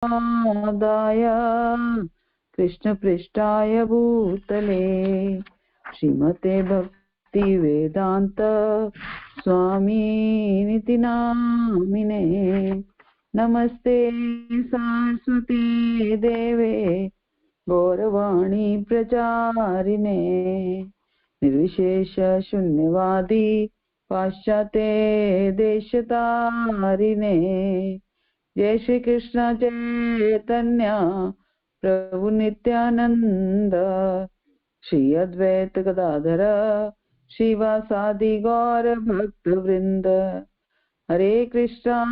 आदाय कृष्णपृष्ठाय भूतले श्रीमते भक्ति वेदांत स्वामीनिति नामिने। नमस्ते सरस्वती देवे गौरवाणी प्रचारिणे निर्विशेष शून्यवादी पाश्चात्य देशतारिणे। जय श्री कृष्ण चैतन्य प्रभु नित्यानंद श्री अद्वैत गदाधर श्रीवासादि गौर भक्त वृंद। हरे कृष्णा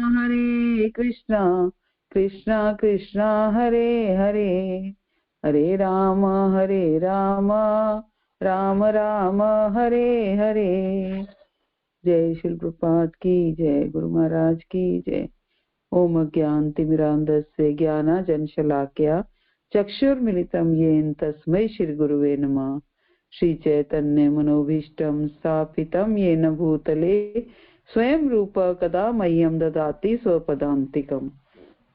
कृष्णा कृष्णा हरे हरे, हरे राम राम राम हरे हरे। जय श्री प्रभुपाद की जय, गुरु महाराज की जय। ओम अज्ञानतिमिरान्धस्य ज्ञानाञ्जनशलाकया चक्षुर्मिलितं येन तस्मै श्रीगुरुवे नमः। श्रीचैतन्यमनोभीष्टं स्थापितं येन भूतले स्वयं रूप कदा मह्यं ददाति स्वपदान्तिकम्।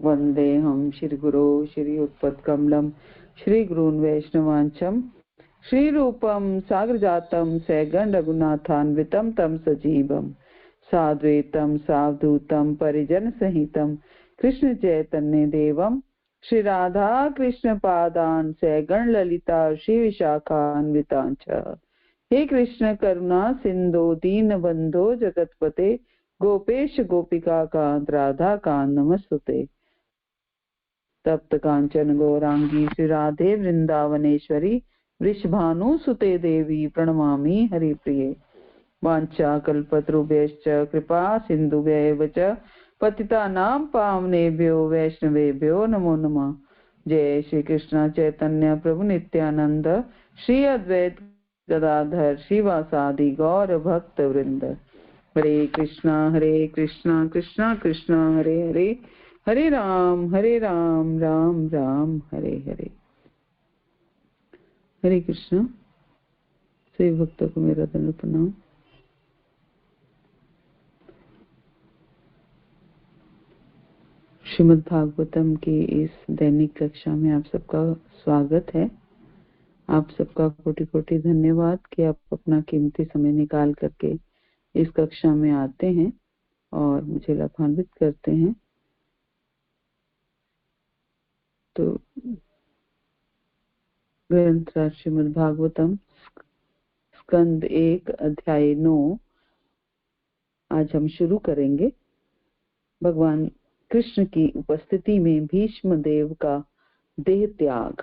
वन्देऽहं श्रीगुरो श्रीयुतपत्कमलं श्रीगुरून् वैष्णवांश्च श्रीरूपं साग्रजातं सगण रघुनाथान्वितं तं सजीवम् साद्वैतं सावधूतं परिजन सहितं कृष्ण चैतन्य देवं श्री राधा कृष्ण पादान सगण ललिता श्री विशाखान्वितांच। हे कृष्ण करुणा सिंधु दीन बंधो जगतपते गोपेश गोपिका कांत राधा कांत नमस्तुते। तप्त कांचन गौरांगी श्री राधे वृंदावनेश्वरी वृषभानुसुते देवी प्रणमामि हरिप्रिये। वाञ्छाकल्पतरुभ्यश्च कृपा सिन्धुभ्यैव च पतितानां पावनेभ्यो वैष्णवेभ्यो नमो नमः। जय श्री कृष्ण चैतन्य प्रभु नित्यानंद श्री अद्वैत गदाधर श्रीवासादि गौर भक्त वृंद। हरे कृष्णा कृष्णा कृष्णा हरे हरे, हरे राम राम राम हरे हरे। हरे कृष्णा। सभी भक्तों को मेरा दंड प्रणाम। श्रीमद् भागवतम की इस दैनिक कक्षा में आप सबका स्वागत है। आप सबका कोटि कोटि धन्यवाद कि आप अपना कीमती समय निकाल करके इस कक्षा में आते हैं और मुझे लाभान्वित करते हैं। तो ग्रंथ श्रीमद् भागवतम स्कंद 1 अध्याय 9 आज हम शुरू करेंगे। भगवान कृष्ण की उपस्थिति में भीष्म देव का देह त्याग।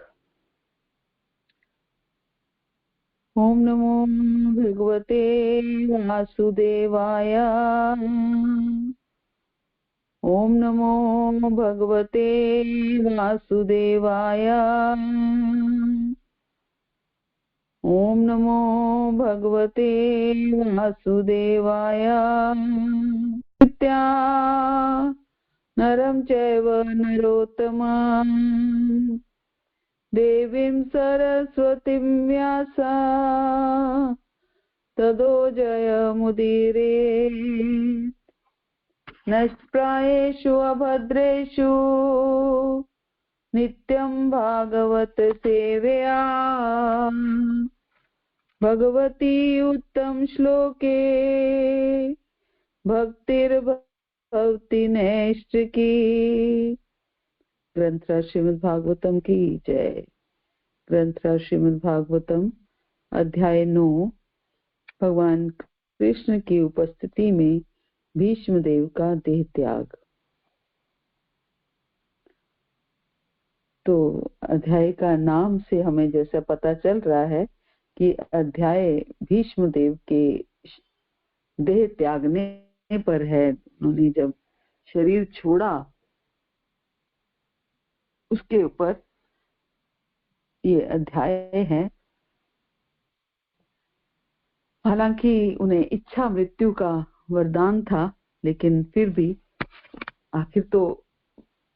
ओम नमो भगवते वासुदेवाय, ओम नमो भगवते वासुदेवाय, ओम नमो भगवते वासुदेवाय। नित्या नरं चैव नरोत्तमं देवीं सरस्वतीं व्यासा ततो जयमुदीरे। नष्प्रायेषु अभद्रेषु नित्यं भागवत सेवया भगवती उत्तम श्लोके भक्तिर्भवति नैष्ठिकी। ग्रंथ श्रीमद् भागवतम की जय। ग्रंथ श्रीमद् भागवतम अध्याय 9 भगवान कृष्ण की उपस्थिति में भीष्म देव का देह त्याग। तो अध्याय का नाम से हमें जैसा पता चल रहा है कि अध्याय भीष्म देव के देह त्यागने पर है। उन्होंने जब शरीर छोड़ा उसके ऊपर ये अध्याय है। हालांकि उन्हें इच्छा मृत्यु का वरदान था, लेकिन फिर भी आखिर तो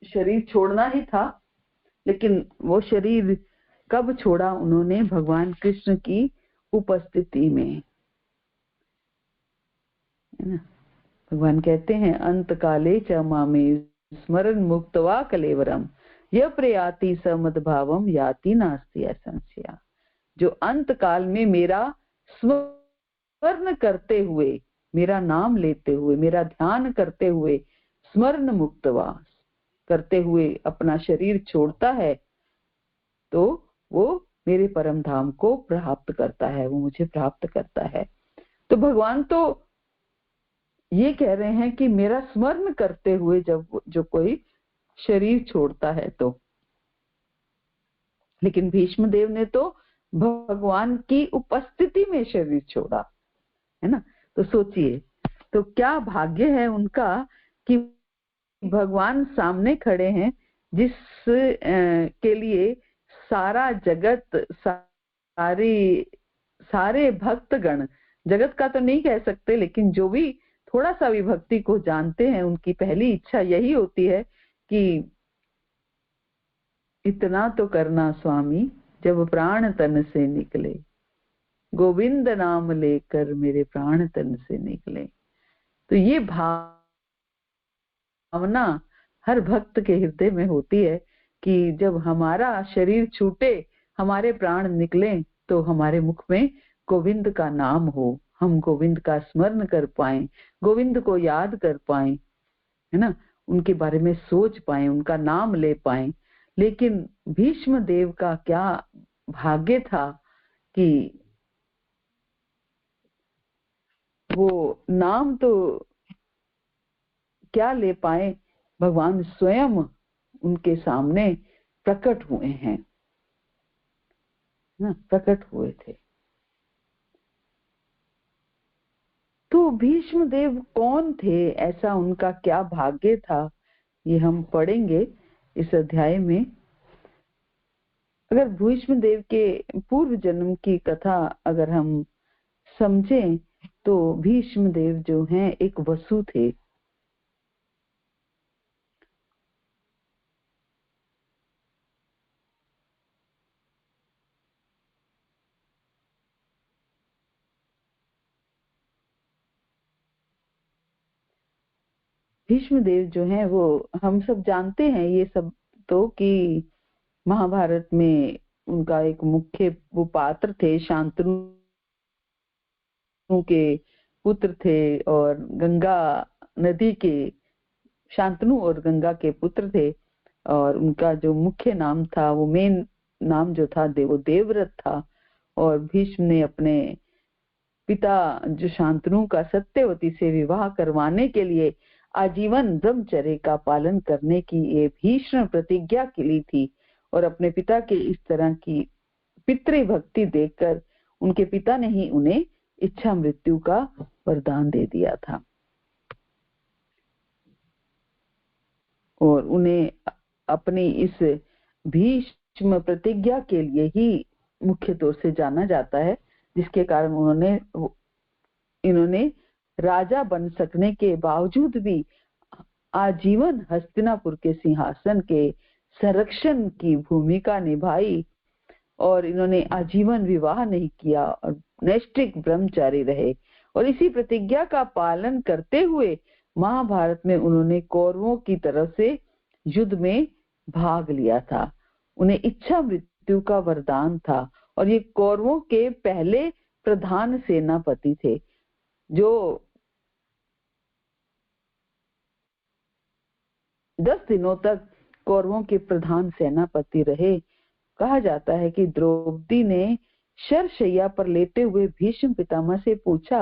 शरीर छोड़ना ही था। लेकिन वो शरीर कब छोड़ा उन्होंने? भगवान कृष्ण की उपस्थिति में, है ना। भगवान कहते हैं अंत काले च मामे स्मरण मुक्तवा कलेवरम, यह प्रयाति समद्भावम याति नास्ति असंशया। जो अंत काल में मेरा स्मरण करते हुए, मेरा नाम लेते हुए, मेरा ध्यान करते हुए, स्मरण मुक्तवास करते हुए अपना शरीर छोड़ता है, तो वो मेरे परम धाम को प्राप्त करता है, वो मुझे प्राप्त करता है। तो भगवान तो ये कह रहे हैं कि मेरा स्मरण करते हुए जब जो कोई शरीर छोड़ता है तो, लेकिन भीष्म देव ने तो भगवान की उपस्थिति में शरीर छोड़ा, है ना। तो सोचिए, तो क्या भाग्य है उनका कि भगवान सामने खड़े हैं, जिस के लिए सारा जगत, सारे भक्तगण, जगत का तो नहीं कह सकते, लेकिन जो भी थोड़ा सा भी भक्ति को जानते हैं, उनकी पहली इच्छा यही होती है कि इतना तो करना स्वामी जब प्राण तन से निकले, गोविंद नाम लेकर मेरे प्राण तन से निकले। तो ये भावना हर भक्त के हृदय में होती है कि जब हमारा शरीर छूटे, हमारे प्राण निकले, तो हमारे मुख में गोविंद का नाम हो, हम गोविंद का स्मरण कर पाएं, गोविंद को याद कर पाएं, है ना, उनके बारे में सोच पाएं, उनका नाम ले पाएं। लेकिन भीष्म देव का क्या भाग्य था कि वो नाम तो क्या ले पाए, भगवान स्वयं उनके सामने प्रकट हुए हैं ना, प्रकट हुए थे। तो भीष्म देव कौन थे, ऐसा उनका क्या भाग्य था, ये हम पढ़ेंगे इस अध्याय में। अगर भीष्म देव के पूर्व जन्म की कथा अगर हम समझें, तो भीष्म देव जो हैं एक वसु थे। भीष्म देव जो हैं वो हम सब जानते हैं ये सब, तो कि महाभारत में उनका एक मुख्य वो पात्र थे, शांतनु के पुत्र थे, और गंगा नदी के, शांतनु और गंगा के पुत्र थे। और उनका जो मुख्य नाम था, वो मेन नाम जो था वो देवव्रत था। और भीष्म ने अपने पिता जो शांतनु का सत्यवती से विवाह करवाने के लिए आजीवन ब्रह्मचर्य का पालन करने की ये भीष्म प्रतिज्ञा की ली थी। और अपने पिता के इस तरह की पितृभक्ति देखकर उनके पिता ने ही उन्हें इच्छा मृत्यु का वरदान दे दिया था, और उन्हें अपनी इस भीष्म प्रतिज्ञा के लिए ही मुख्य तौर से जाना जाता है, जिसके कारण इन्होंने राजा बन सकने के बावजूद भी आजीवन हस्तिनापुर के सिंहासन के संरक्षण की भूमिका निभाई, और इन्होंने आजीवन विवाह नहीं किया और नैष्ठिक ब्रह्मचारी रहे। और इसी प्रतिज्ञा का पालन करते हुए महाभारत में उन्होंने कौरवों की तरफ से युद्ध में भाग लिया था। उन्हें इच्छा मृत्यु का वरदान था, और ये कौरवों के पहले प्रधान सेनापति थे, जो 10 दिनों तक कौरवों के प्रधान सेनापति रहे। कहा जाता है कि द्रौपदी ने शरशैया पर लेटे हुए भीष्म पितामह से पूछा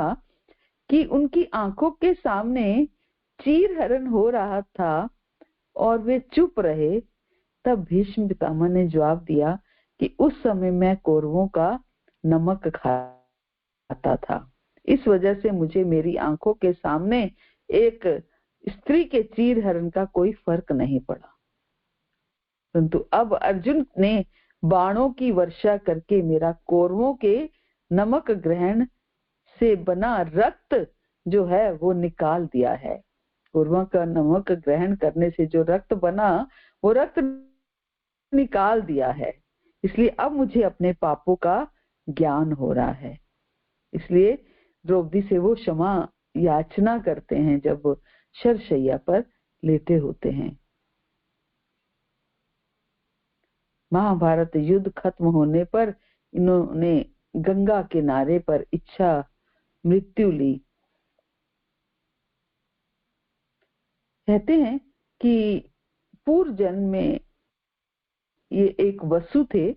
कि उनकी आंखों के सामने चीरहरण हो रहा था और वे चुप रहे। तब भीष्म पितामह ने जवाब दिया कि उस समय मैं कौरवों का नमक खाता था, इस वजह से मुझे मेरी आंखों के सामने एक स्त्री के चीरहरण का कोई फर्क नहीं पड़ा। परंतु अब अर्जुन ने बाणों की वर्षा करके मेरा कौरवों के नमक ग्रहण से बना रक्त जो है वो निकाल दिया है। कौरवों का नमक ग्रहण करने से जो रक्त बना, वो रक्त निकाल दिया है। इसलिए अब मुझे अपने पापों का ज्ञान हो रहा है। इसलिए द्रौपदी से वो क्षमा याचना करते हैं जब शरशैया पर लेटे होते हैं। महाभारत युद्ध खत्म होने पर इन्होंने गंगा किनारे पर इच्छा मृत्यु ली। कहते हैं कि पूर्व जन्म में ये एक वसु थे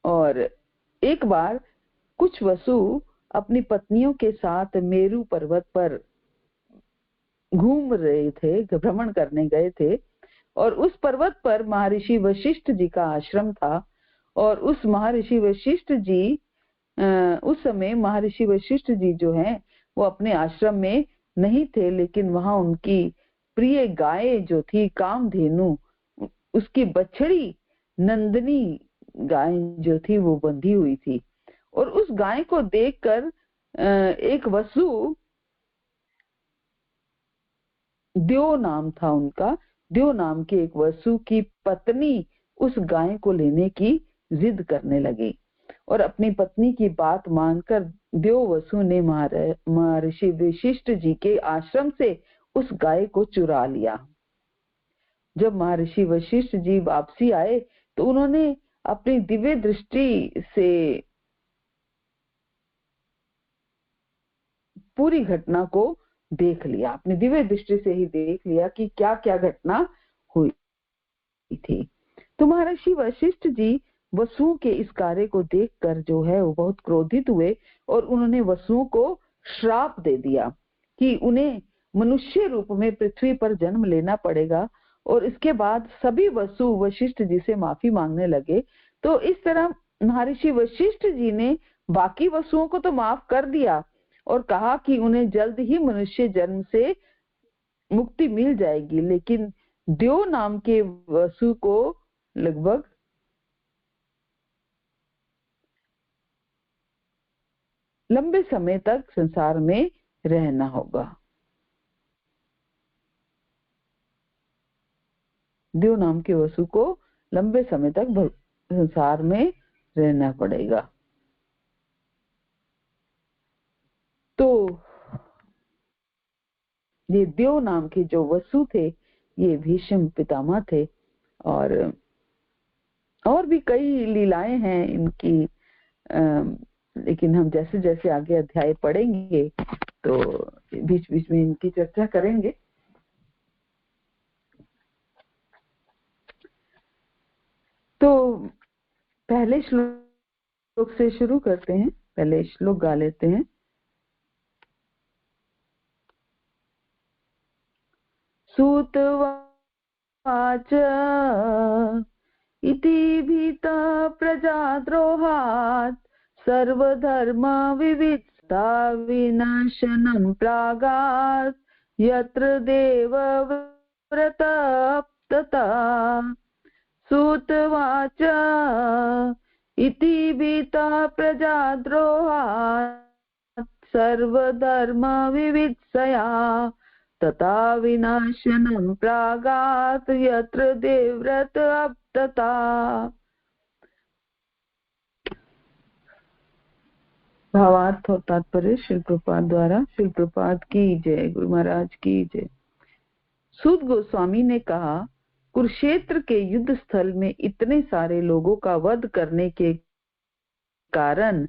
और एक बार कुछ वसु अपनी पत्नियों के साथ मेरू पर्वत पर घूम रहे थे, भ्रमण करने गए थे और उस पर्वत पर महर्षि वशिष्ठ जी का आश्रम था। और उस महर्षि वशिष्ठ जी उस समय महर्षि वशिष्ठ जी जो हैं वो अपने आश्रम में नहीं थे, लेकिन वहां उनकी प्रिय गाय जो थी कामधेनु, उसकी बछड़ी नंदिनी गाय जो थी वो बंधी हुई थी। और उस गाय को देखकर एक वसु, द्यो नाम था उनका, द्यो नाम के एक वसु की पत्नी उस गाय को लेने की जिद करने लगी और अपनी पत्नी की बात मानकर द्यो वसु ने महर्षि वशिष्ठ जी के आश्रम से उस गाय को चुरा लिया। जब महर्षि वशिष्ठ जी वापसी आए तो उन्होंने अपनी दिव्य दृष्टि से पूरी घटना को देख लिया, अपनी दिव्य दृष्टि से ही देख लिया कि क्या क्या घटना हुई थी। तो महर्षि वशिष्ठ जी वसुओं के इस कार्य को देखकर जो है वो बहुत क्रोधित हुए और उन्होंने वसुओं को श्राप दे दिया कि उन्हें मनुष्य रूप में पृथ्वी पर जन्म लेना पड़ेगा। और इसके बाद सभी वसु वशिष्ठ जी से माफी मांगने लगे। तो इस तरह महर्षि वशिष्ठ जी ने बाकी वसुओं को तो माफ कर दिया और कहा कि उन्हें जल्द ही मनुष्य जन्म से मुक्ति मिल जाएगी, लेकिन द्यो नाम के वसु को लगभग लंबे समय तक संसार में रहना होगा। द्यो नाम के वसु को लंबे समय तक संसार में रहना पड़ेगा। तो ये द्यो नाम के जो वसु थे ये भीष्म पितामह थे और भी कई लीलाएं हैं इनकी, लेकिन हम जैसे जैसे आगे अध्याय पढ़ेंगे तो बीच बीच में इनकी चर्चा करेंगे। तो पहले श्लोक से शुरू करते हैं, पहले श्लोक गा लेते हैं। सूतवाच इति भीता प्रजाद्रोहात् सर्वधर्म विविधता विनाशनं प्रागात् यत्र देवव्रतप्तता। सूतवाच इति भीता प्रजाद्रोहात् सर्वधर्म विविधया तथा विनाशनं प्रागात् यत्र देवव्रत अपतता। भावार्थ और तात्पर्य श्रील प्रभुपाद द्वारा। श्रील प्रभुपाद की जय, गुरु महाराज की जय। सूत गोस्वामी ने कहा, कुरुक्षेत्र के युद्ध स्थल में इतने सारे लोगों का वध करने के कारण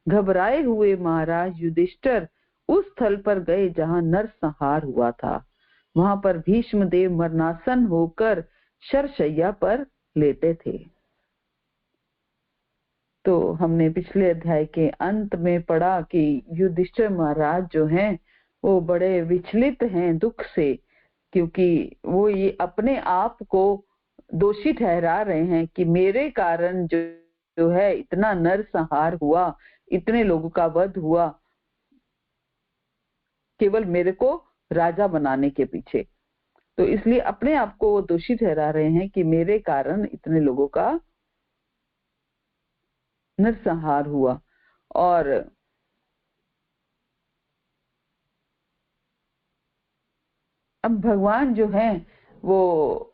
घबराए हुए महाराज युधिष्ठिर उस स्थल पर गए जहां नरसंहार हुआ था। वहां पर भीष्म देव मरणासन होकर शरशैया पर लेटे थे। तो हमने पिछले अध्याय के अंत में पढ़ा कि युधिष्ठिर महाराज जो हैं वो बड़े विचलित हैं दुख से, क्योंकि वो ये अपने आप को दोषी ठहरा रहे हैं कि मेरे कारण जो है इतना नरसंहार हुआ, इतने लोगों का वध हुआ, केवल मेरे को राजा बनाने के पीछे। तो इसलिए अपने आप को वो दोषी ठहरा रहे हैं कि मेरे कारण इतने लोगों का नरसंहार हुआ। और अब भगवान जो हैं वो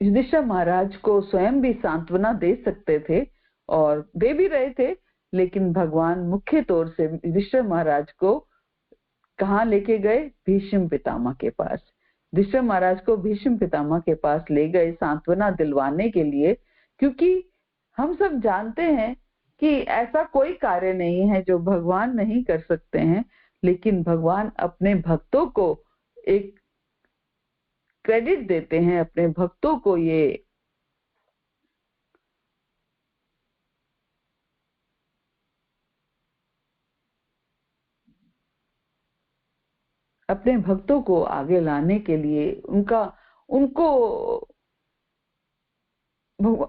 युधिष्ठिर महाराज को स्वयं भी सांत्वना दे सकते थे और दे भी रहे थे, लेकिन भगवान मुख्य तौर से युधिष्ठिर महाराज को कहाँ लेके गए? भीष्म पितामह के पास। युधिष्ठिर महाराज को भीष्म पितामह के पास ले गए सांत्वना दिलवाने के लिए, क्योंकि हम सब जानते हैं कि ऐसा कोई कार्य नहीं है जो भगवान नहीं कर सकते हैं, लेकिन भगवान अपने भक्तों को एक क्रेडिट देते हैं, अपने भक्तों को ये अपने भक्तों को आगे लाने के लिए, उनको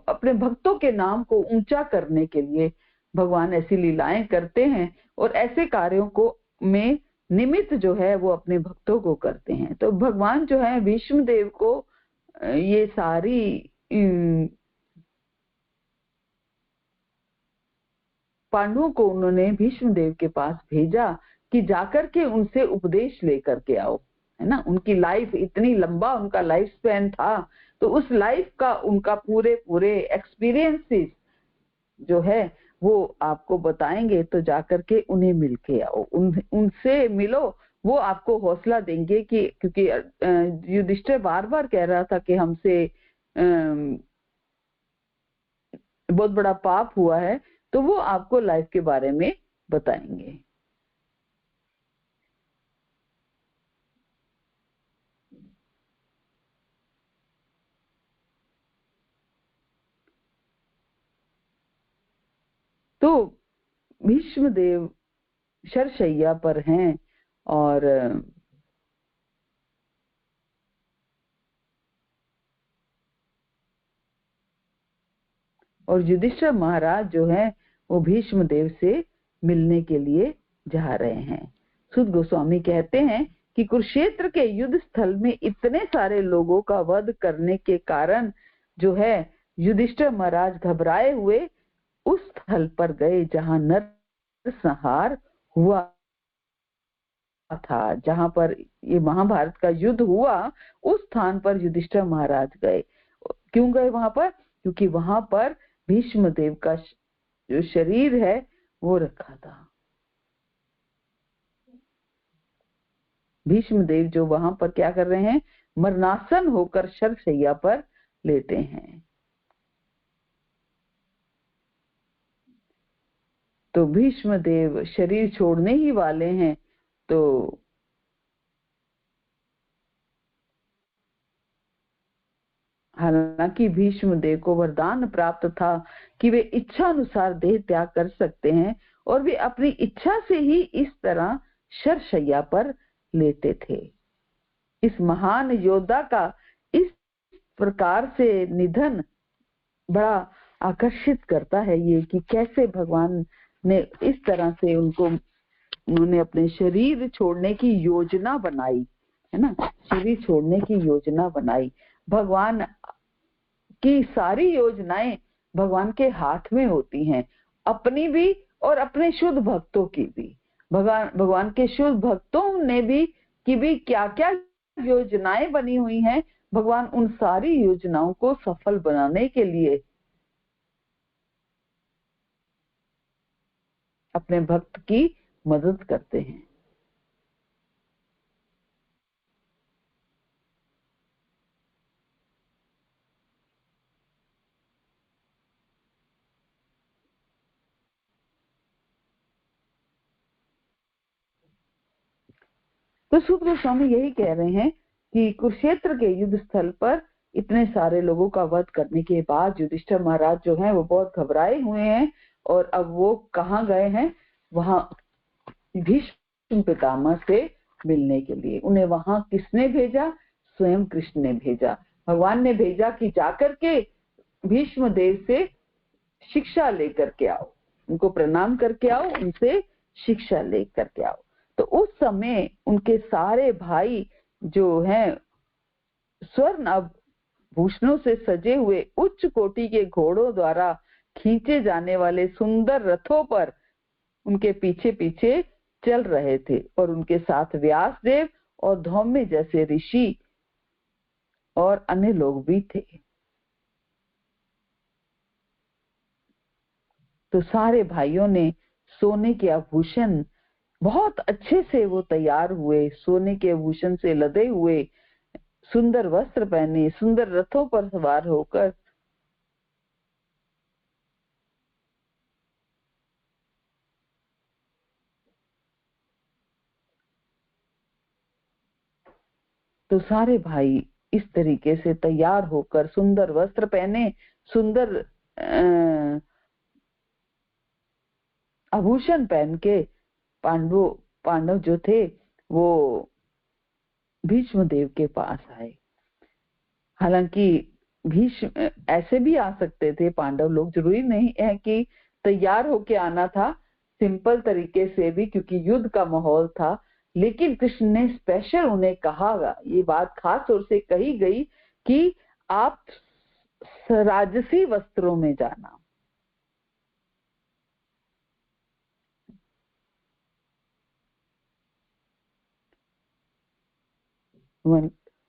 अपने भक्तों के नाम को ऊंचा करने के लिए भगवान ऐसी लीलाएं करते हैं, और ऐसे कार्यों को में निमित्त जो है वो अपने भक्तों को करते हैं। तो भगवान जो है भीष्म देव को ये सारी पांडवों को उन्होंने भीष्म देव के पास भेजा कि जाकर के उनसे उपदेश लेकर के आओ, है ना। उनकी लाइफ इतनी लंबा उनका लाइफ स्पैन था, तो उस लाइफ का उनका पूरे एक्सपीरियंसेस जो है वो आपको बताएंगे। तो जाकर के उन्हें मिल के आओ, उनसे मिलो, वो आपको हौसला देंगे कि, क्योंकि युधिष्ठिर बार बार कह रहा था कि हमसे बहुत बड़ा पाप हुआ है, तो वो आपको लाइफ के बारे में बताएंगे। तो भीष्म देव शरशैया पर हैं और युधिष्ठिर महाराज जो है वो भीष्म देव से मिलने के लिए जा रहे हैं। सुत गोस्वामी कहते हैं कि कुरुक्षेत्र के युद्ध स्थल में इतने सारे लोगों का वध करने के कारण जो है युधिष्ठिर महाराज घबराए हुए उस स्थल पर गए जहां नरसंहार हुआ था, जहां पर ये महाभारत का युद्ध हुआ, उस स्थान पर युधिष्ठिर महाराज गए। क्यों गए वहां पर? क्योंकि वहां पर भीष्म देव का जो शरीर है वो रखा था। भीष्म देव जो वहां पर क्या कर रहे हैं, मरणासन होकर शरशैया पर लेटे हैं। तो भीष्म देव शरीर छोड़ने ही वाले हैं। तो हालांकि भीष्म देव को वरदान प्राप्त था कि वे इच्छा अनुसार देह त्याग कर सकते हैं, और वे अपनी इच्छा से ही इस तरह शरशैया पर लेटे थे। इस महान योद्धा का इस प्रकार से निधन बड़ा आकर्षित करता है, ये कि कैसे भगवान ने इस तरह से उन्होंने अपने शरीर छोड़ने की योजना बनाई, है ना। शरीर छोड़ने की योजना बनाई। भगवान की सारी योजनाएं भगवान के हाथ में होती हैं, अपनी भी और अपने शुद्ध भक्तों की भी। भगवान के शुद्ध भक्तों ने भी क्या क्या योजनाएं बनी हुई हैं, भगवान उन सारी योजनाओं को सफल बनाने के लिए अपने भक्त की मदद करते हैं। तो सुत गोस्वामी यही कह रहे हैं कि कुरुक्षेत्र के युद्ध स्थल पर इतने सारे लोगों का वध करने के बाद युधिष्ठिर महाराज जो हैं वो बहुत घबराए हुए हैं, और अब वो कहाँ गए हैं, वहां भीष्म पितामह से मिलने के लिए। उन्हें वहां किसने भेजा? स्वयं कृष्ण ने भेजा। भगवान ने भेजा कि जाकर के भीष्म देव से शिक्षा लेकर के आओ, उनको प्रणाम करके आओ, उनसे शिक्षा लेकर के आओ। तो उस समय उनके सारे भाई जो हैं स्वर्ण आभूषणों से सजे हुए उच्च कोटि के घोड़ों द्वारा खींचे जाने वाले सुंदर रथों पर उनके पीछे पीछे चल रहे थे, और उनके साथ व्यासदेव और धौम्य जैसे ऋषि और अन्य लोग भी थे। तो सारे भाइयों ने सोने के आभूषण बहुत अच्छे से वो तैयार हुए, सोने के आभूषण से लदे हुए सुंदर वस्त्र पहने, सुंदर रथों पर सवार होकर तो सारे भाई इस तरीके से तैयार होकर सुंदर वस्त्र पहने, सुंदर आभूषण पहन के पांडव जो थे वो भीष्म देव के पास आए। हालांकि भीष्म ऐसे भी आ सकते थे पांडव लोग, जरूरी नहीं है कि तैयार होके आना था, सिंपल तरीके से भी, क्योंकि युद्ध का माहौल था। लेकिन कृष्ण ने स्पेशल उन्हें कहा, ये बात खास तौर से कही गई कि आप राजसी वस्त्रों में जाना।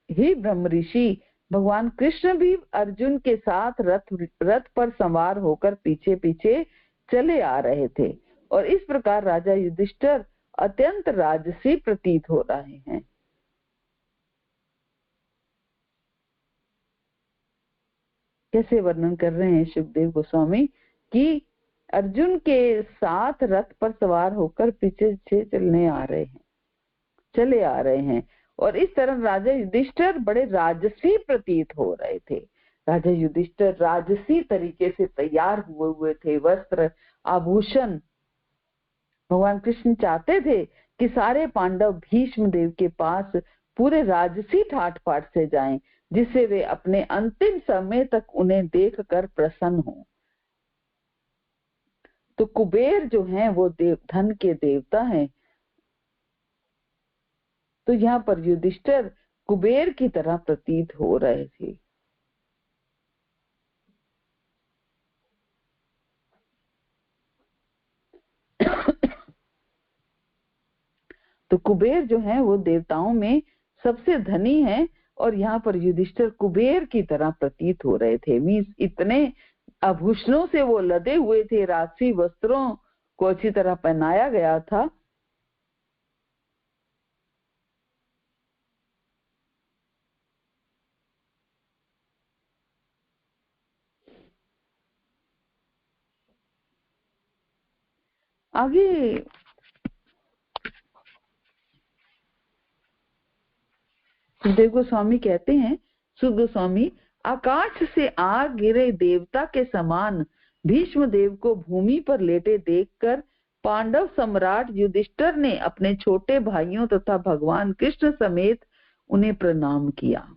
हे ब्रह्म ऋषि, भगवान कृष्ण भी अर्जुन के साथ रथ पर सवार होकर पीछे पीछे चले आ रहे थे, और इस प्रकार राजा युधिष्ठिर अत्यंत राजसी प्रतीत हो रहे हैं। कैसे वर्णन कर रहे हैं सुखदेव गोस्वामी कि अर्जुन के साथ रथ पर सवार होकर पीछे से चले आ रहे हैं, और इस तरह राजा युधिष्ठिर बड़े राजसी प्रतीत हो रहे थे। राजा युधिष्ठिर राजसी तरीके से तैयार हुए थे, वस्त्र आभूषण। भगवान कृष्ण चाहते थे कि सारे पांडव भीष्म देव के पास पूरे राजसी ठाट बाट से जाएं, जिससे वे अपने अंतिम समय तक उन्हें देखकर प्रसन्न हों। तो कुबेर जो हैं वो धन के देवता हैं, तो यहाँ पर युधिष्ठिर कुबेर की तरह प्रतीत हो रहे थे। तो कुबेर जो है वो देवताओं में सबसे धनी है, और यहाँ पर युधिष्ठिर कुबेर की तरह प्रतीत हो रहे थे। मीन्स इतने आभूषणों से वो लदे हुए थे, राजसी वस्त्रों को अच्छी तरह पहनाया गया था। आगे सुखदेव गोस्वामी कहते हैं, सुख गोस्वामी, आकाश से आ गिरे देवता के समान भीष्म देव को भूमि पर लेटे देखकर पांडव सम्राट युधिष्ठिर ने अपने छोटे भाइयों तथा भगवान कृष्ण समेत उन्हें प्रणाम किया।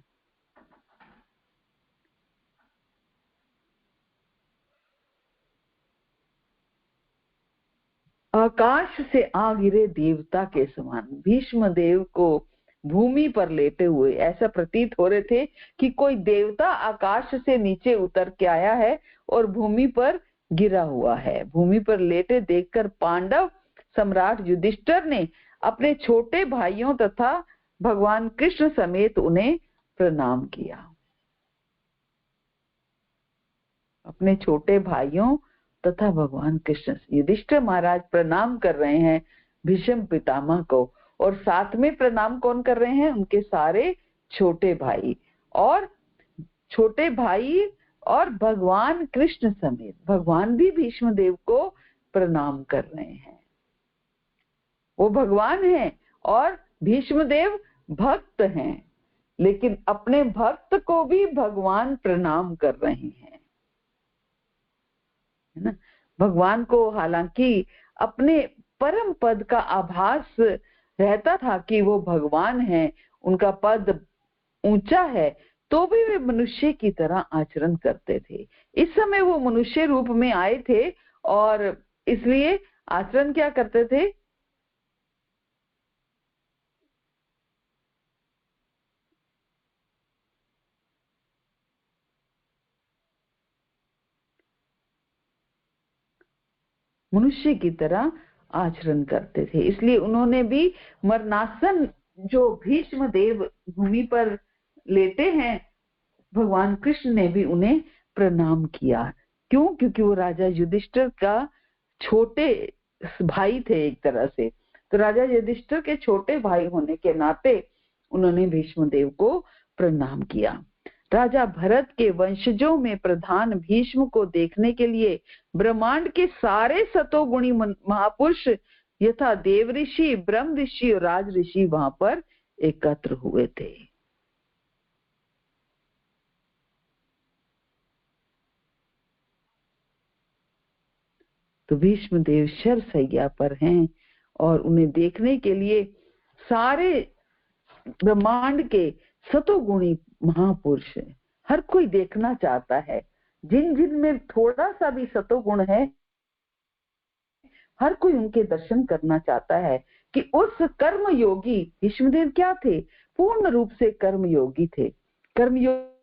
आकाश से आ गिरे देवता के समान भीष्म देव को भूमि पर लेटे हुए ऐसा प्रतीत हो रहे थे कि कोई देवता आकाश से नीचे उतर के आया है और भूमि पर गिरा हुआ है। भूमि पर लेटे देखकर पांडव सम्राट युधिष्ठिर ने अपने छोटे भाइयों तथा भगवान कृष्ण समेत उन्हें प्रणाम किया। अपने छोटे भाइयों तथा भगवान कृष्ण, युधिष्ठिर महाराज प्रणाम कर रहे हैं भीष्म पितामह को, और साथ में प्रणाम कौन कर रहे हैं? उनके सारे छोटे भाई, और छोटे भाई और भगवान कृष्ण समेत भगवान भी भीष्म देव को प्रणाम कर रहे हैं। वो भगवान हैं और भीष्म देव भक्त हैं, लेकिन अपने भक्त को भी भगवान प्रणाम कर रहे हैं, है ना। भगवान को हालांकि अपने परम पद का आभास रहता था कि वो भगवान हैं, उनका पद ऊंचा है, तो भी वे मनुष्य की तरह आचरण करते थे। इस समय वो मनुष्य रूप में आए थे और इसलिए आचरण क्या करते थे? मनुष्य की तरह आचरण करते थे। इसलिए उन्होंने भी मरणासन, जो भीष्म देव भूमि पर लेटे हैं, भगवान कृष्ण ने भी उन्हें प्रणाम किया। क्यों? क्योंकि वो राजा युधिष्ठिर का छोटे भाई थे एक तरह से। तो राजा युधिष्ठिर के छोटे भाई होने के नाते उन्होंने भीष्म देव को प्रणाम किया। राजा भरत के वंशजों में प्रधान भीष्म को देखने के लिए ब्रह्मांड के सारे सतोगुणी महापुरुष यथा देव ऋषि, ब्रह्म ऋषि और राज ऋषि वहां पर एकत्र हुए थे। तो भीष्म देव शरशैया पर हैं और उन्हें देखने के लिए सारे ब्रह्मांड के सतोगुणी महापुरुष हैं। हर कोई देखना चाहता है, जिन जिन में थोड़ा सा भी सतोगुण है, हर कोई उनके दर्शन करना चाहता है कि उस कर्म योगी भीष्मदेव क्या थे, पूर्ण रूप से कर्म योगी थे। कर्म योगी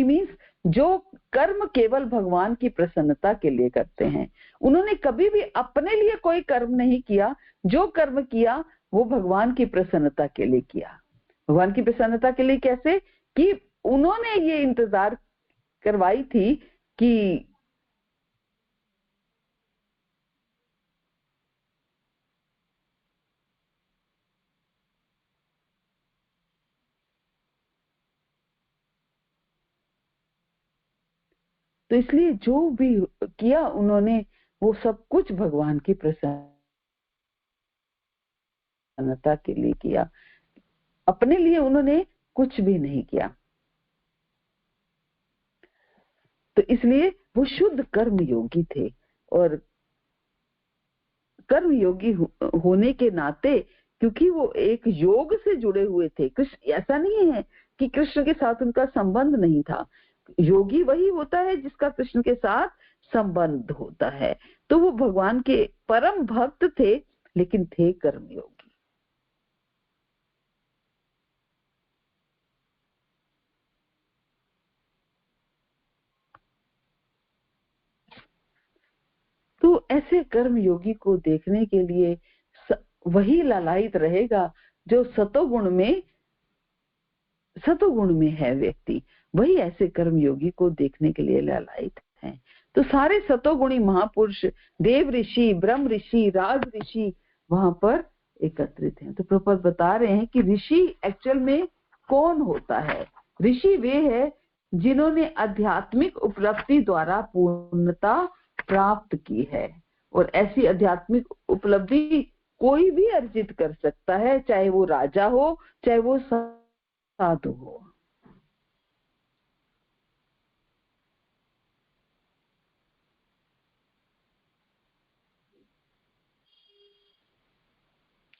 मीन्स जो कर्म केवल भगवान की प्रसन्नता के लिए करते हैं। उन्होंने कभी भी अपने लिए कोई कर्म नहीं किया, जो कर्म किया वो भगवान की प्रसन्नता के लिए किया। भगवान की प्रसन्नता के लिए कैसे कि उन्होंने ये इंतजार करवाई थी कि तो इसलिए जो भी किया उन्होंने वो सब कुछ भगवान की प्रसन्नता के लिए किया। अपने लिए उन्होंने कुछ भी नहीं किया। तो इसलिए वो शुद्ध कर्म योगी थे और कर्म योगी होने के नाते, क्योंकि वो एक योग से जुड़े हुए थे। कृष्ण ऐसा नहीं है कि कृष्ण के साथ उनका संबंध नहीं था। योगी वही होता है जिसका कृष्ण के साथ संबंध होता है। तो वो भगवान के परम भक्त थे, लेकिन थे कर्मयोगी। तो ऐसे कर्मयोगी को देखने के लिए वही लालायित रहेगा जो सतोगुण में है व्यक्ति, वही ऐसे कर्मयोगी को देखने के लिए लालायित है। तो सारे सतोगुणी महापुरुष, देव ऋषि, ब्रह्म ऋषि, राज ऋषि वहां पर एकत्रित हैं। तो प्रभुपाद बता रहे हैं कि ऋषि एक्चुअल में कौन होता है। ऋषि वे है जिन्होंने आध्यात्मिक उपलब्धि द्वारा पूर्णता प्राप्त की है, और ऐसी आध्यात्मिक उपलब्धि कोई भी अर्जित कर सकता है, चाहे वो राजा हो, चाहे वो साधु हो।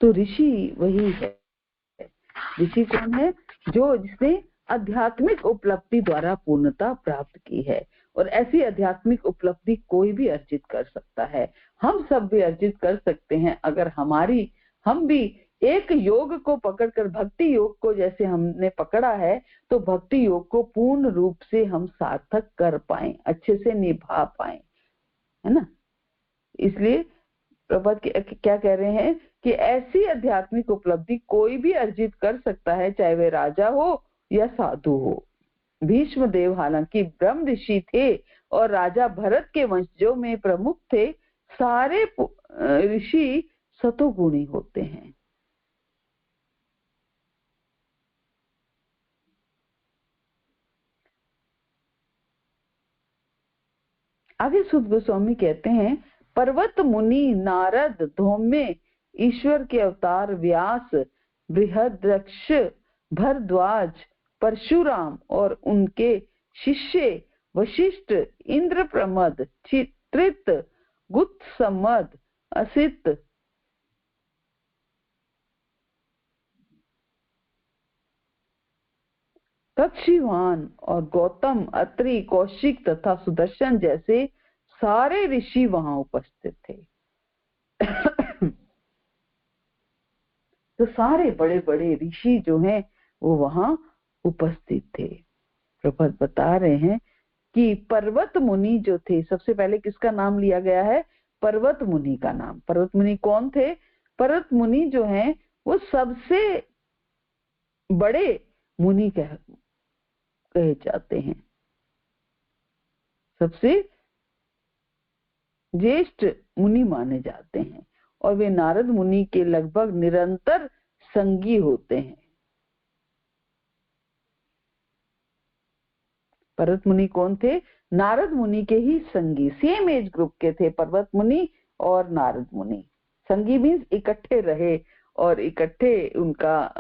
तो ऋषि वही है। ऋषि कौन है? जिसने आध्यात्मिक उपलब्धि द्वारा पूर्णता प्राप्त की है, और ऐसी आध्यात्मिक उपलब्धि कोई भी अर्जित कर सकता है। हम सब भी अर्जित कर सकते हैं अगर हम भी एक योग को पकड़कर, भक्ति योग को जैसे हमने पकड़ा है, तो भक्ति योग को पूर्ण रूप से हम सार्थक कर पाए, अच्छे से निभा पाए, है ना। इसलिए प्रभुपाद क्या कह रहे हैं कि ऐसी आध्यात्मिक उपलब्धि कोई भी अर्जित कर सकता है, चाहे वे राजा हो या साधु हो। भीष्म देव हालांकि ब्रह्म ऋषि थे और राजा भरत के वंशजों में प्रमुख थे। सारे ऋषि सतोगुणी होते हैं। आगे सुद गोस्वामी कहते हैं, पर्वत मुनि, नारद, धौम्य, ईश्वर के अवतार व्यास, बृहद्रक्ष, भरद्वाज, परशुराम और उनके शिष्य वशिष्ठ, इंद्रप्रमद, चित्रित, गुत्समद, असित, कक्षिवान और गौतम, अत्रि, कौशिक तथा सुदर्शन जैसे सारे ऋषि वहां उपस्थित थे। तो सारे बड़े बड़े ऋषि जो हैं वो वहां उपस्थित थे। प्रभुपाद बता रहे हैं कि पर्वत मुनि जो थे, सबसे पहले किसका नाम लिया गया है? पर्वत मुनि का नाम। पर्वत मुनि कौन थे? पर्वत मुनि जो हैं वो सबसे बड़े मुनि कहे जाते हैं, सबसे ज्येष्ठ मुनि माने जाते हैं, और वे नारद मुनि के लगभग निरंतर संगी होते हैं। पर्वत मुनि कौन थे? नारद मुनि के ही संगी, सेम एज ग्रुप के थे पर्वत मुनि और नारद मुनि। संगी मीन्स इकट्ठे रहे और इकट्ठे उनका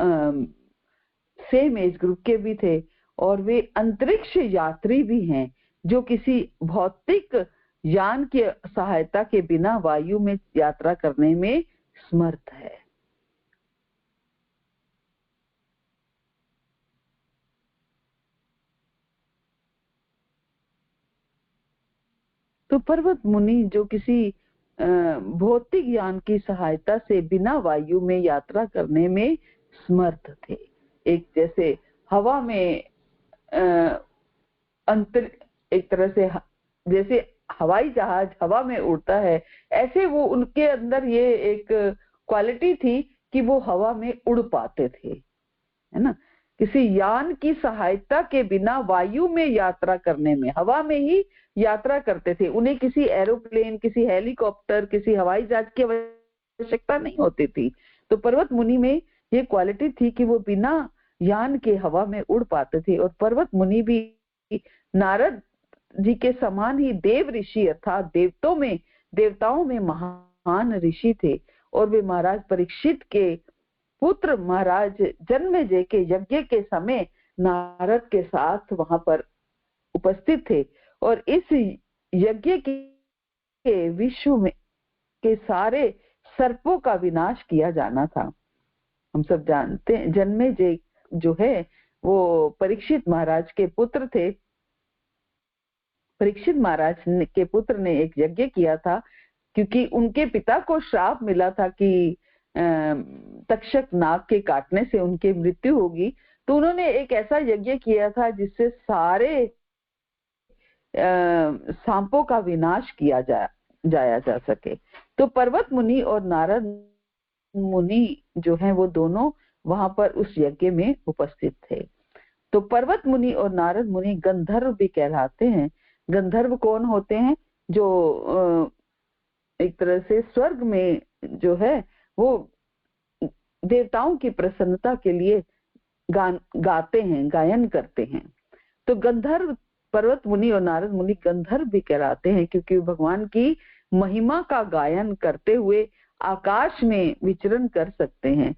सेम एज ग्रुप के भी थे, और वे अंतरिक्ष यात्री भी हैं जो किसी भौतिक यान की सहायता के बिना वायु में यात्रा करने में समर्थ है। तो पर्वत मुनि जो किसी भौतिक यान की सहायता से बिना वायु में यात्रा करने में समर्थ थे। एक जैसे हवा में एक तरह से जैसे हवाई जहाज हवा में उड़ता है, ऐसे वो उनके अंदर ये एक क्वालिटी थी कि वो हवा में उड़ पाते थे, है ना। किसी यान की सहायता के बिना वायु में यात्रा करने में, हवा में ही यात्रा करते थे। उन्हें किसी एरोप्लेन, किसी हेलीकॉप्टर, किसी हवाई जहाज की आवश्यकता नहीं होती थी। तो पर्वत मुनि में ये क्वालिटी थी कि वो बिना यान के हवा में उड़ पाते थे। और पर्वत मुनि भी नारद जी के समान ही देव ऋषि अर्थात देवताओं में महान ऋषि थे। और वे महाराज परीक्षित के पुत्र महाराज जन्मेजय के यज्ञ के समय नारद के साथ वहां पर उपस्थित थे। और इस यज्ञ के विश्व में के सारे सर्पों का विनाश किया जाना था। हम सब जानते हैं जन्मेजय जो है वो परीक्षित महाराज के पुत्र थे। परीक्षित महाराज के पुत्र ने एक यज्ञ किया था क्योंकि उनके पिता को श्राप मिला था कि तक्षक नाग के काटने से उनकी मृत्यु होगी। तो उन्होंने एक ऐसा यज्ञ किया था जिससे सारे सांपों का विनाश किया जाया जा सके। तो पर्वत मुनि और नारद मुनि जो हैं वो दोनों वहां पर उस यज्ञ में उपस्थित थे। तो पर्वत मुनि और नारद मुनि गंधर्व भी कहलाते हैं। गंधर्व कौन होते हैं? जो एक तरह से स्वर्ग में जो है वो देवताओं की प्रसन्नता के लिए गाते हैं, गायन करते हैं। तो गंधर्व, पर्वत मुनि और नारद मुनि गंधर्व भी कहलाते हैं क्योंकि भगवान की महिमा का गायन करते हुए आकाश में विचरण कर सकते हैं।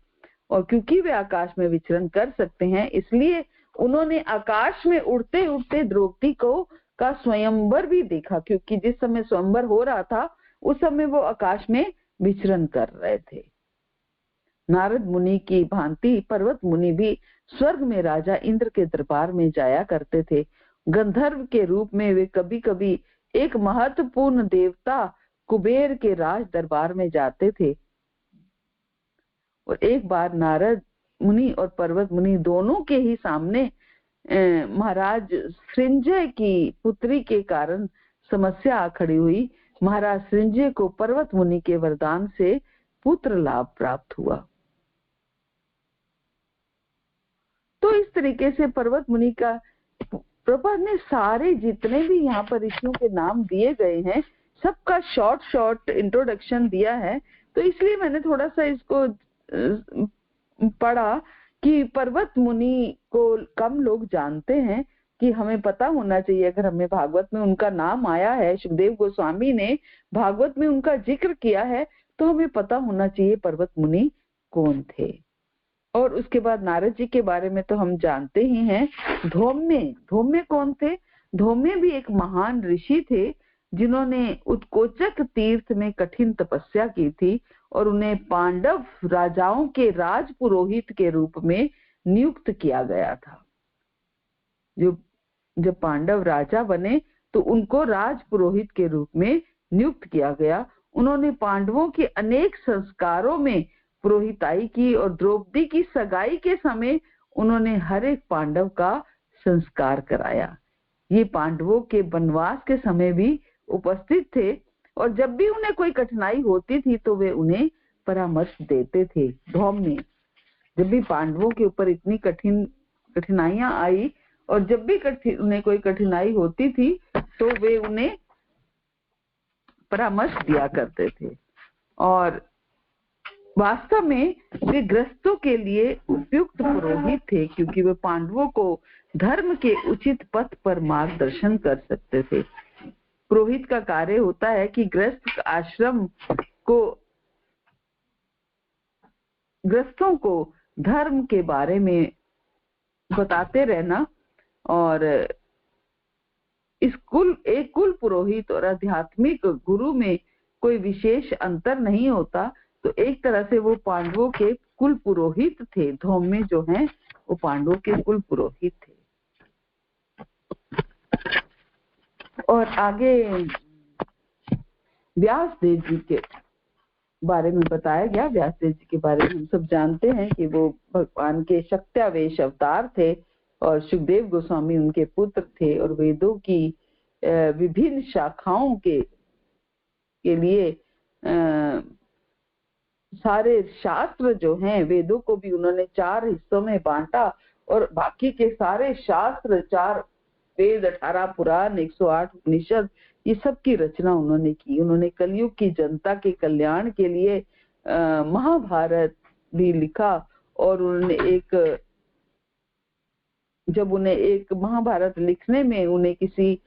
और क्योंकि वे आकाश में विचरण कर सकते हैं इसलिए उन्होंने आकाश में उड़ते उड़ते द्रौपदी का स्वयंवर भी देखा, क्योंकि जिस समय स्वयंवर हो रहा था उस समय वो आकाश में विचरण कर रहे थे। नारद मुनि की भांति पर्वत मुनि भी स्वर्ग में राजा इंद्र के दरबार में जाया करते थे। गंधर्व के रूप में वे कभी कभी एक महत्वपूर्ण देवता कुबेर के राज दरबार में जाते थे। और एक बार नारद मुनि और पर्वत मुनि दोनों के ही सामने महाराज सृंजय की पुत्री के कारण समस्या खड़ी हुई। महाराज सृंजय को पर्वत मुनि के वरदान से पुत्र लाभ प्राप्त हुआ। तो इस तरीके से पर्वत मुनि का प्रभुपाद ने सारे जितने भी यहाँ पर ऋषियों के नाम दिए गए हैं सबका शॉर्ट इंट्रोडक्शन दिया है। तो इसलिए मैंने थोड़ा सा इसको पढ़ा कि पर्वत मुनि को कम लोग जानते हैं, कि हमें पता होना चाहिए। अगर हमें भागवत में उनका नाम आया है, सुखदेव गोस्वामी ने भागवत में उनका जिक्र किया है, तो हमें पता होना चाहिए पर्वत मुनि कौन थे। और उसके बाद नारद जी के बारे में तो हम जानते ही हैं। धौम्य कौन थे? धौम्य भी एक महान ऋषि थे जिन्होंने उत्कोचक तीर्थ में कठिन तपस्या की थी और उन्हें पांडव राजाओं के राज पुरोहित के रूप में नियुक्त किया गया था। जब पांडव राजा बने तो उनको राज पुरोहित के रूप में नियुक्त किया गया। उन्होंने पांडवों के अनेक संस्कारों में पुरोहिताई की और द्रौपदी की सगाई के समय उन्होंने हर एक पांडव का संस्कार कराया। ये पांडवों के वनवास के समय भी उपस्थित थे और जब भी उन्हें कोई कठिनाई होती थी तो वे उन्हें परामर्श देते थे। धौम्य, जब भी पांडवों के ऊपर इतनी कठिनाइयां आई और जब भी उन्हें कोई कठिनाई होती थी तो वे उन्हें परामर्श दिया करते थे। और वास्तव में वे ग्रस्तों के लिए उपयुक्त पुरोहित थे क्योंकि वे पांडवों को धर्म के उचित पथ पर मार्गदर्शन कर सकते थे। पुरोहित का कार्य होता है कि गृहस्थ आश्रम को, गृहस्थों को धर्म के बारे में बताते रहना। और एक कुल पुरोहित और आध्यात्मिक गुरु में कोई विशेष अंतर नहीं होता। तो एक तरह से वो पांडवों के कुल पुरोहित थे। धौम्य जो हैं वो पांडवों के कुल पुरोहित थे। और आगे व्यासदेव जी के बारे में बताया गया। व्यासदेव जी के बारे में हम सब जानते हैं कि वो भगवान के शक्त्यावेश अवतार थे और सुखदेव गोस्वामी उनके पुत्र थे। और वेदों की विभिन्न शाखाओं के लिए सारे शास्त्र जो हैं, वेदों को भी उन्होंने 4 हिस्सों में बांटा और बाकी के सारे शास्त्र, 4 वेद, 18 पुराण, 108 उपनिषद, ये सब की रचना उन्होंने की। उन्होंने कलयुग की जनता के कल्याण के लिए महाभारत भी लिखा। और उन्होंने जब उन्हें एक महाभारत लिखने में उन्हें किसी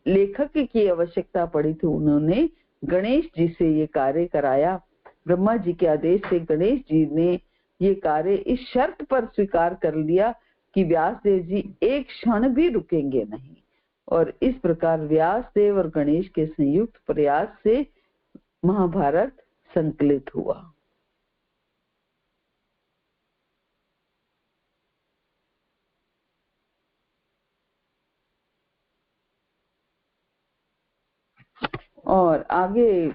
लेखक की आवश्यकता पड़ी थी, उन्होंने गणेश जी से ये कार्य कराया। ब्रह्मा जी के आदेश से गणेश जी ने ये कार्य इस शर्त पर स्वीकार कर लिया कि व्यासदेव जी एक क्षण भी रुकेंगे नहीं। और इस प्रकार व्यासदेव और गणेश के संयुक्त प्रयास से महाभारत संकलित हुआ। और आगे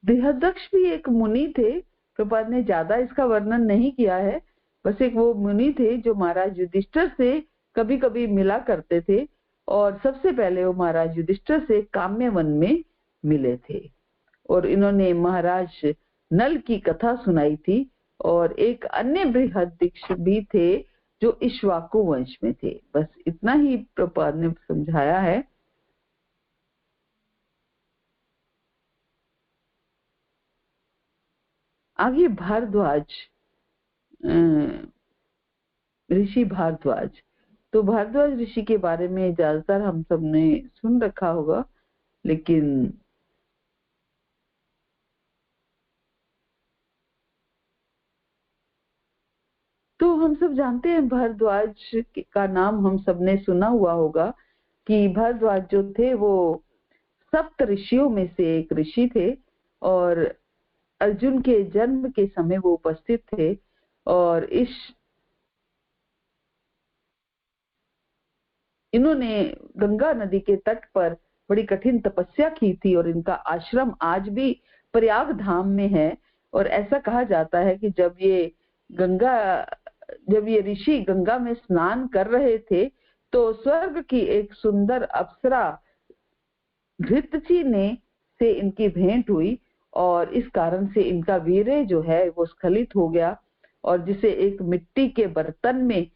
बृहदक्ष भी एक मुनि थे। प्रभुपाद ने ज्यादा इसका वर्णन नहीं किया है, बस एक वो मुनि थे जो महाराज युधिष्ठिर से कभी कभी मिला करते थे। और सबसे पहले वो महाराज युधिष्ठिर से काम्यवन में मिले थे और इन्होंने महाराज नल की कथा सुनाई थी। और एक अन्य बृहदक्ष भी थे जो इक्ष्वाकु वंश में थे। बस इतना ही प्रभुपाद ने समझाया है। आगे भारद्वाज, ऋषि भारद्वाज। तो भारद्वाज ऋषि के बारे में ज्यादातर हम सब ने सुन रखा होगा, लेकिन तो हम सब जानते हैं भारद्वाज का नाम हम सब ने सुना हुआ होगा कि भारद्वाज जो थे वो 7 ऋषियों में से एक ऋषि थे। और अर्जुन के जन्म के समय वो उपस्थित थे। और इन्होंने गंगा नदी के तट पर बड़ी कठिन तपस्या की थी। और इनका आश्रम आज भी प्रयाग धाम में है। और ऐसा कहा जाता है कि जब ये ऋषि गंगा में स्नान कर रहे थे तो स्वर्ग की एक सुंदर अप्सरा घृतची से इनकी भेंट हुई। और इस कारण से इनका वीर्य जो है वो स्खलित हो गया और जिसे एक मिट्टी के बर्तन में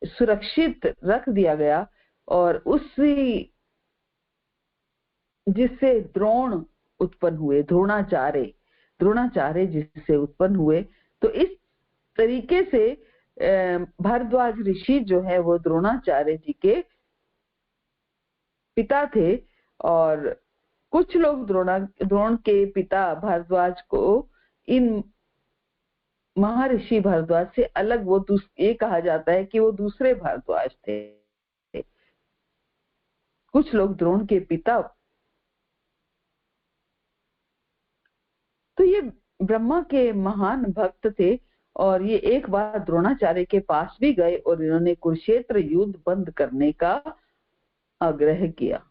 सुरक्षित रख दिया गया। और जिससे द्रोण उत्पन्न हुए, द्रोणाचार्य जिससे उत्पन्न हुए। तो इस तरीके से भारद्वाज ऋषि जो है वो द्रोणाचार्य जी के पिता थे। और कुछ लोग द्रोण के पिता भारद्वाज को इन महर्षि भारद्वाज से अलग ये कहा जाता है कि वो दूसरे भारद्वाज थे। कुछ लोग द्रोण के पिता। तो ये ब्रह्मा के महान भक्त थे और ये एक बार द्रोणाचार्य के पास भी गए और इन्होंने कुरुक्षेत्र युद्ध बंद करने का आग्रह किया।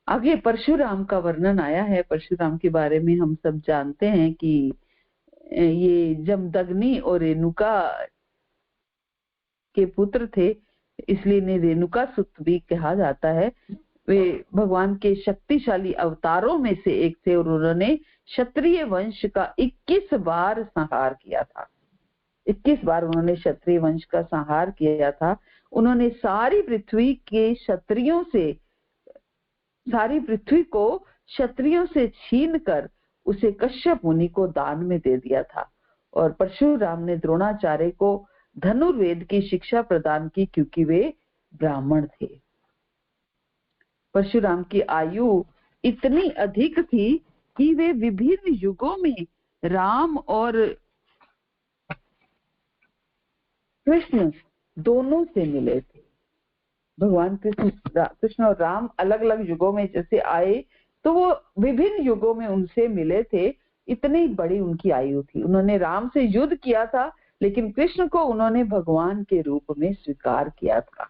आगे परशुराम का वर्णन आया है। परशुराम के बारे में हम सब जानते हैं कि ये जमदग्नि और रेणुका के पुत्र थे, इसलिए इन्हें रेणुका सुत भी कहा जाता है। वे भगवान के शक्तिशाली अवतारों में से एक थे और उन्होंने क्षत्रिय वंश का 21 बार संहार किया था। 21 बार उन्होंने क्षत्रिय वंश का संहार किया था। उन्होंने सारी पृथ्वी के क्षत्रियों से सारी पृथ्वी को क्षत्रियों से छीन कर उसे कश्यप मुनि को दान में दे दिया था। और परशुराम ने द्रोणाचार्य को धनुर्वेद की शिक्षा प्रदान की क्योंकि वे ब्राह्मण थे। परशुराम की आयु इतनी अधिक थी कि वे विभिन्न युगों में राम और कृष्ण दोनों से मिले थे। भगवान कृष्ण और राम अलग अलग युगों में जैसे आए तो वो विभिन्न युगों में उनसे मिले थे। इतनी बड़ी उनकी आयु थी। उन्होंने राम से युद्ध किया था, लेकिन कृष्ण को उन्होंने भगवान के रूप में स्वीकार किया था।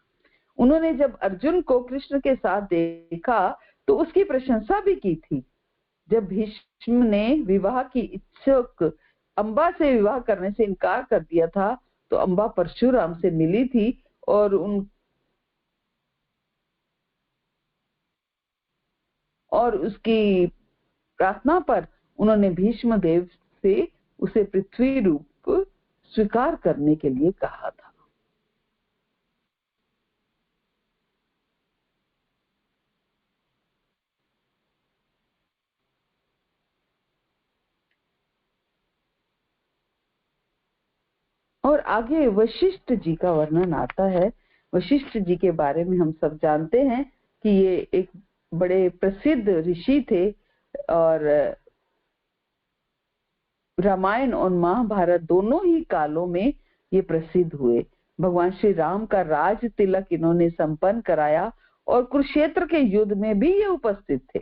उन्होंने जब अर्जुन को कृष्ण के साथ देखा तो उसकी प्रशंसा भी की थी। जब भीष्म ने विवाह की इच्छुक अम्बा से विवाह करने से इनकार कर दिया था तो अम्बा परशुराम से मिली थी और उसकी प्रार्थना पर उन्होंने भीष्म देव से उसे पृथ्वी रूप स्वीकार करने के लिए कहा था। और आगे वशिष्ठ जी का वर्णन आता है। वशिष्ठ जी के बारे में हम सब जानते हैं कि ये एक बड़े प्रसिद्ध ऋषि थे और रामायण और महाभारत दोनों ही कालों में ये प्रसिद्ध हुए। भगवान श्री राम का राज तिलक इन्होंने संपन्न कराया और कुरुक्षेत्र के युद्ध में भी ये उपस्थित थे।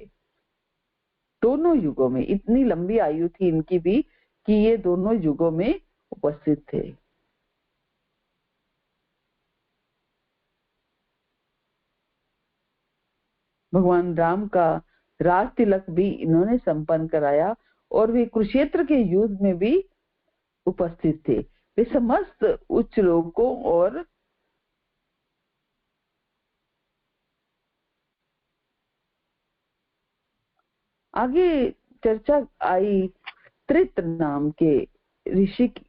दोनों युगों में इतनी लंबी आयु थी इनकी भी कि ये दोनों युगों में उपस्थित थे। भगवान राम का राज तिलक भी इन्होंने संपन्न कराया और वे कुरुक्षेत्र के युद्ध में भी उपस्थित थे। वे समस्त उच्च लोगों और आगे चर्चा आई त्रित नाम के ऋषि की।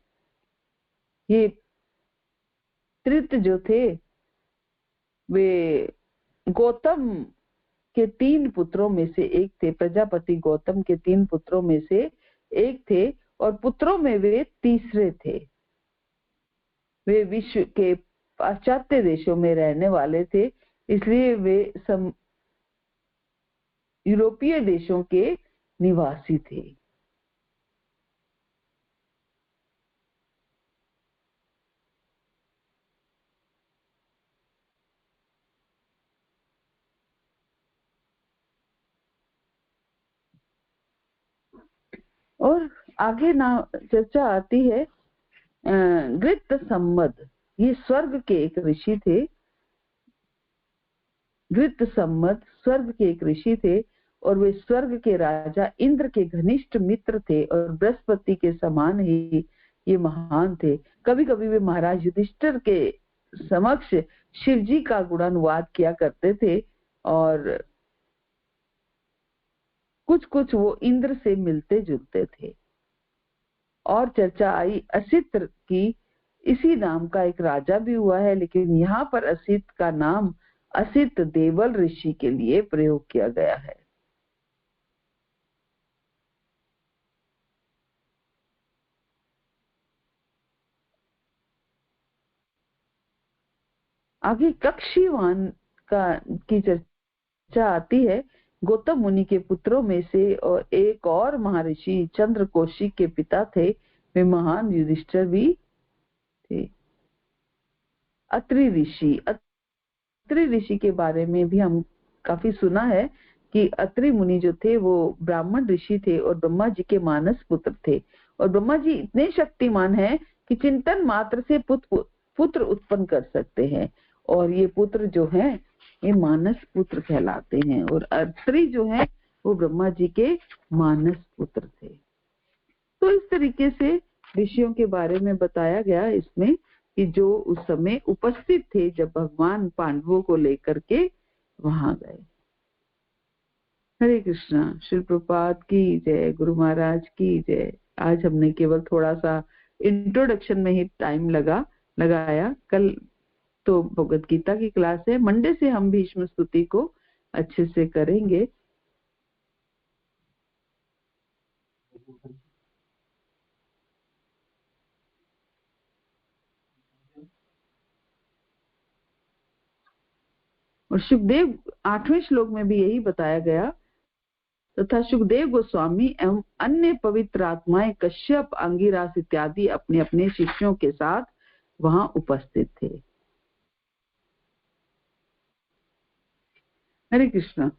ये त्रित जो थे वे गौतम के 3 पुत्रों में से एक थे। प्रजापति गौतम के 3 पुत्रों में से एक थे और पुत्रों में वे तीसरे थे। वे विश्व के पाश्चात्य देशों में रहने वाले थे, इसलिए वे यूरोपीय देशों के निवासी थे। और आगे ना चर्चा आती है गृत सम्मद। ये स्वर्ग के एक ऋषि थे। गृत सम्मद स्वर्ग के एक ऋषि थे और वे स्वर्ग के राजा इंद्र के घनिष्ठ मित्र थे और बृहस्पति के समान ही ये महान थे। कभी कभी वे महाराज युधिष्ठिर के समक्ष शिव जी का गुणानुवाद किया करते थे और कुछ कुछ वो इंद्र से मिलते जुलते थे। और चर्चा आई असित की। इसी नाम का एक राजा भी हुआ है, लेकिन यहाँ पर असित का नाम असित देवल ऋषि के लिए प्रयोग किया गया है। आगे कक्षीवान की चर्चा आती है। गौतम मुनि के पुत्रों में से और एक और महर्षि चंद्रकोशी के पिता थे। वे महान युधिष्ठिर भी थे। अत्रि ऋषि के बारे में भी हम काफी सुना है कि अत्रि मुनि जो थे वो ब्राह्मण ऋषि थे और ब्रह्मा जी के मानस पुत्र थे। और ब्रह्मा जी इतने शक्तिमान हैं कि चिंतन मात्र से पुत्र उत्पन्न कर सकते हैं और ये पुत्र जो हैं ये मानस पुत्र कहलाते हैं। और अत्रि जो है वो ब्रह्मा जी के मानस पुत्र थे। तो इस तरीके से ऋषियों के बारे में बताया गया इसमें कि जो उस समय उपस्थित थे जब भगवान पांडवों को लेकर के वहां गए। हरे कृष्णा। श्री प्रभुपाद की जय। गुरु महाराज की जय। आज हमने केवल थोड़ा सा इंट्रोडक्शन में ही टाइम लगाया। कल तो भगवद गीता की क्लास है। मंडे से हम भीष्म स्तुति को अच्छे से करेंगे। और सुखदेव 8वें श्लोक में भी यही बताया गया, तथा सुखदेव गोस्वामी एवं अन्य पवित्र आत्माएं कश्यप, अंगिरास इत्यादि अपने अपने शिष्यों के साथ वहां उपस्थित थे। हरे कृष्णा।